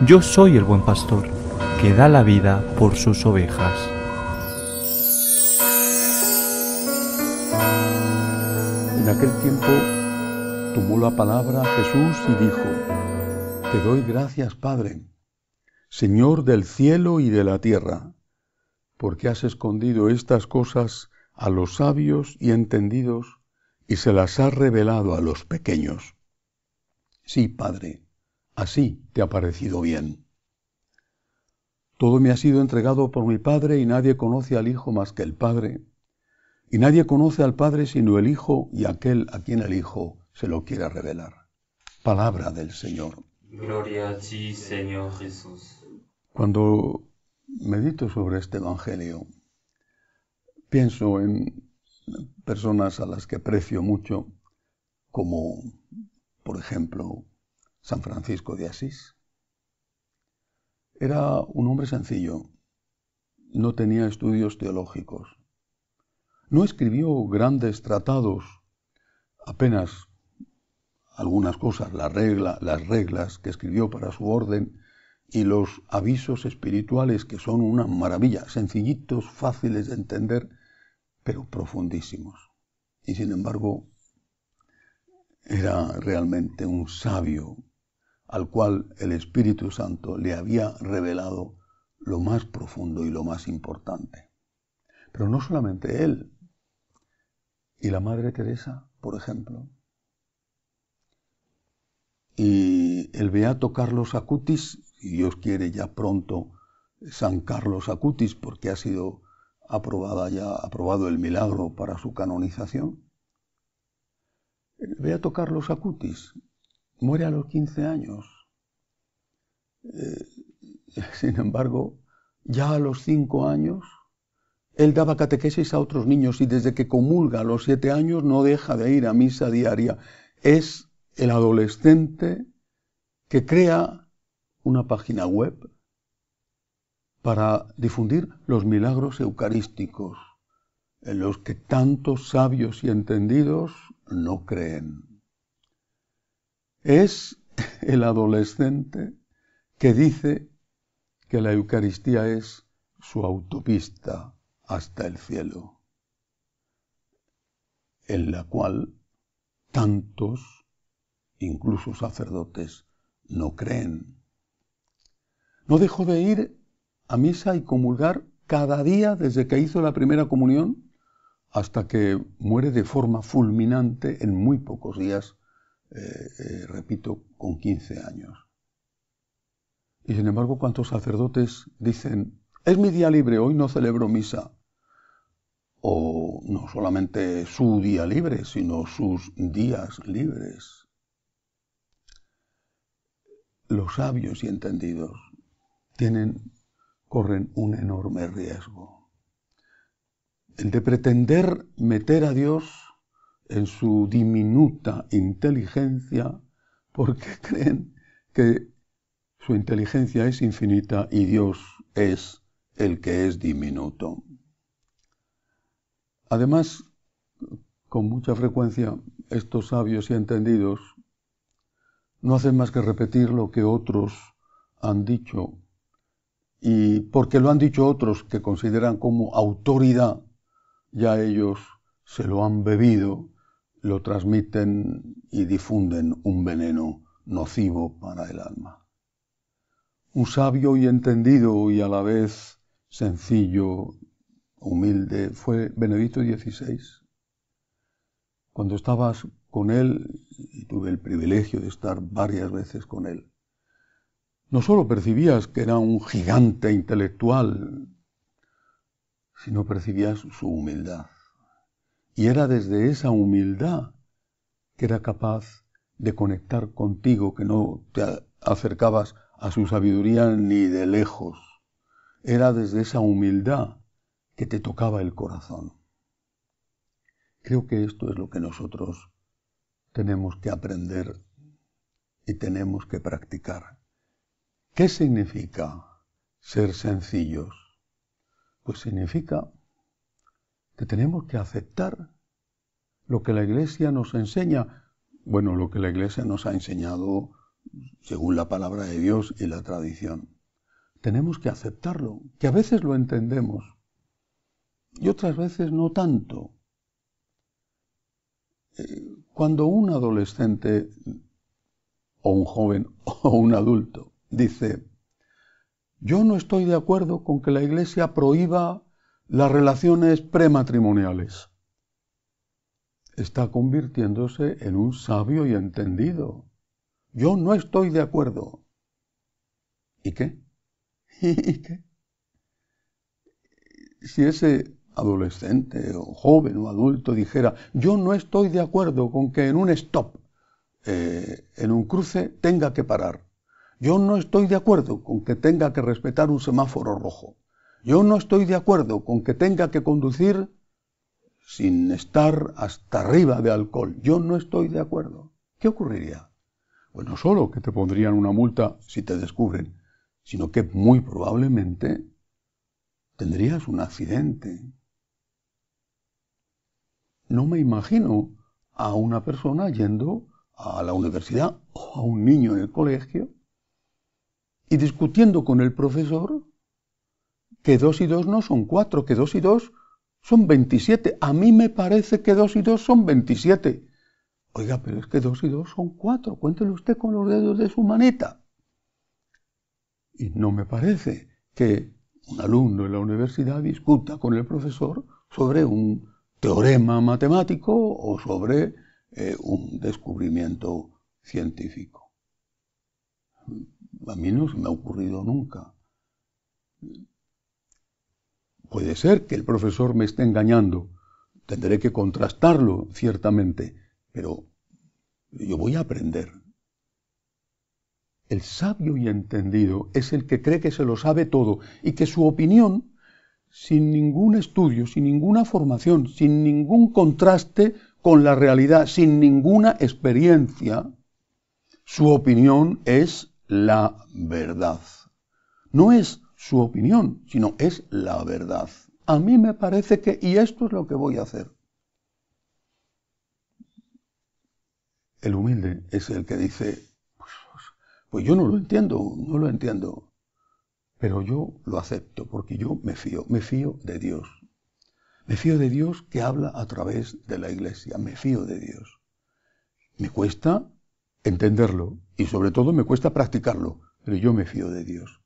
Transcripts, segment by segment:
Yo soy el buen pastor, que da la vida por sus ovejas. En aquel tiempo tomó la palabra Jesús y dijo: Te doy gracias, Padre, Señor del cielo y de la tierra, porque has escondido estas cosas a los sabios y entendidos y se las has revelado a los pequeños. Sí, Padre, así te ha parecido bien. Todo me ha sido entregado por mi Padre y nadie conoce al Hijo más que el Padre, y nadie conoce al Padre sino el Hijo y aquel a quien el Hijo se lo quiera revelar. Palabra del Señor. Gloria a ti, Señor Jesús. Cuando medito sobre este Evangelio, pienso en personas a las que aprecio mucho, como, por ejemplo, San Francisco de Asís. Era un hombre sencillo, no tenía estudios teológicos, no escribió grandes tratados, apenas algunas cosas, las reglas que escribió para su orden y los avisos espirituales, que son una maravilla, sencillitos, fáciles de entender, pero profundísimos. Y sin embargo, era realmente un sabio al cual el Espíritu Santo le había revelado lo más profundo y lo más importante. Pero no solamente él, y la Madre Teresa, por ejemplo, y el Beato Carlos Acutis, y Dios quiere ya pronto San Carlos Acutis, porque ha sido aprobado el milagro para su canonización. El Beato Carlos Acutis muere a los 15 años. Sin embargo, ya a los 5 años, él daba catequesis a otros niños y desde que comulga a los 7 años no deja de ir a misa diaria. Es el adolescente que crea una página web para difundir los milagros eucarísticos, en los que tantos sabios y entendidos no creen. Es el adolescente que dice que la Eucaristía es su autopista hasta el cielo, en la cual tantos, incluso sacerdotes, no creen. No dejó de ir a misa y comulgar cada día desde que hizo la primera comunión hasta que muere de forma fulminante en muy pocos días, repito, con 15 años. Y sin embargo, ¿cuántos sacerdotes dicen: es mi día libre, hoy no celebro misa? O no solamente su día libre, sino sus días libres. Los sabios y entendidos corren un enorme riesgo. El de pretender meter a Dios en su diminuta inteligencia, porque creen que su inteligencia es infinita y Dios es el que es diminuto. Además, con mucha frecuencia, estos sabios y entendidos no hacen más que repetir lo que otros han dicho, y porque lo han dicho otros que consideran como autoridad, ya ellos se lo han bebido, lo transmiten y difunden un veneno nocivo para el alma. Un sabio y entendido y a la vez sencillo, humilde, fue Benedicto XVI. Cuando estabas con él, y tuve el privilegio de estar varias veces con él, no solo percibías que era un gigante intelectual, sino percibías su humildad. Y era desde esa humildad que era capaz de conectar contigo, que no te acercabas a su sabiduría ni de lejos. Era desde esa humildad que te tocaba el corazón. Creo que esto es lo que nosotros tenemos que aprender y tenemos que practicar. ¿Qué significa ser sencillos? Pues significa que tenemos que aceptar lo que la Iglesia nos enseña. Bueno, lo que la Iglesia nos ha enseñado según la palabra de Dios y la tradición. Tenemos que aceptarlo, que a veces lo entendemos y otras veces no tanto. Cuando un adolescente o un joven o un adulto dice: yo no estoy de acuerdo con que la Iglesia prohíba las relaciones prematrimoniales, está convirtiéndose en un sabio y entendido. Yo no estoy de acuerdo. ¿Y qué? ¿Y qué? Si ese adolescente o joven o adulto dijera: yo no estoy de acuerdo con que en un stop, en un cruce, tenga que parar. Yo no estoy de acuerdo con que tenga que respetar un semáforo rojo. Yo no estoy de acuerdo con que tenga que conducir sin estar hasta arriba de alcohol. Yo no estoy de acuerdo. ¿Qué ocurriría? Pues no solo que te pondrían una multa si te descubren, sino que muy probablemente tendrías un accidente. No me imagino a una persona yendo a la universidad o a un niño en el colegio y discutiendo con el profesor que 2 y 2 no son 4, que 2 y 2 son 27. A mí me parece que 2 y 2 son 27. Oiga, pero es que 2 y 2 son 4. Cuéntelo usted con los dedos de su manita. Y no me parece que un alumno en la universidad discuta con el profesor sobre un teorema matemático o sobre un descubrimiento científico. A mí no se me ha ocurrido nunca. Puede ser que el profesor me esté engañando. Tendré que contrastarlo, ciertamente, pero yo voy a aprender. El sabio y entendido es el que cree que se lo sabe todo y que su opinión, sin ningún estudio, sin ninguna formación, sin ningún contraste con la realidad, sin ninguna experiencia, su opinión es la verdad. No es su opinión, sino es la verdad. A mí me parece que, y esto es lo que voy a hacer. El humilde es el que dice: pues yo no lo entiendo, pero yo lo acepto porque yo me fío de Dios. Me fío de Dios que habla a través de la Iglesia, me fío de Dios. Me cuesta entenderlo y sobre todo me cuesta practicarlo, pero yo me fío de Dios.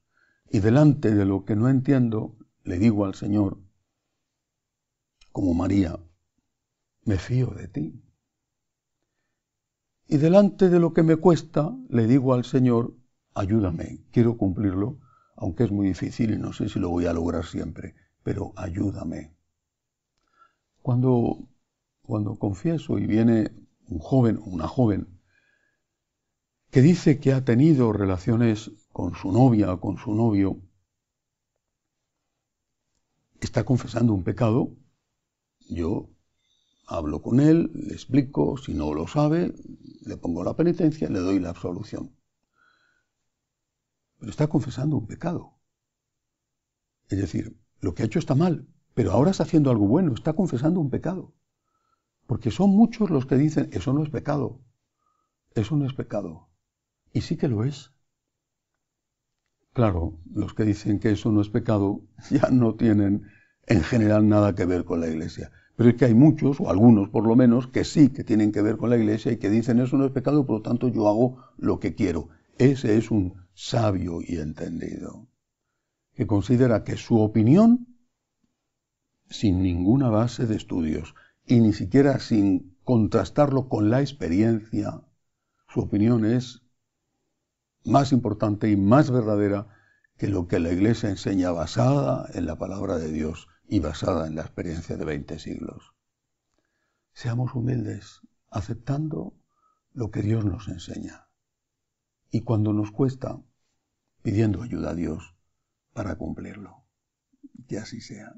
Y delante de lo que no entiendo, le digo al Señor, como María: me fío de ti. Y delante de lo que me cuesta, le digo al Señor: ayúdame, quiero cumplirlo, aunque es muy difícil y no sé si lo voy a lograr siempre, pero ayúdame. Cuando confieso y viene un joven o una joven que dice que ha tenido relaciones con su novia o con su novio, está confesando un pecado, yo hablo con él, le explico, si no lo sabe, le pongo la penitencia y le doy la absolución. Pero está confesando un pecado. Es decir, lo que ha hecho está mal, pero ahora está haciendo algo bueno, está confesando un pecado. Porque son muchos los que dicen: eso no es pecado, eso no es pecado. Y sí que lo es. Claro, los que dicen que eso no es pecado ya no tienen en general nada que ver con la Iglesia. Pero es que hay muchos, o algunos por lo menos, que sí que tienen que ver con la Iglesia y que dicen: eso no es pecado, por lo tanto yo hago lo que quiero. Ese es un sabio y entendido, que considera que su opinión, sin ninguna base de estudios y ni siquiera sin contrastarlo con la experiencia, su opinión es más importante y más verdadera que lo que la Iglesia enseña, basada en la palabra de Dios y basada en la experiencia de 20 siglos. Seamos humildes, aceptando lo que Dios nos enseña. Y cuando nos cuesta, pidiendo ayuda a Dios para cumplirlo. Que así sea.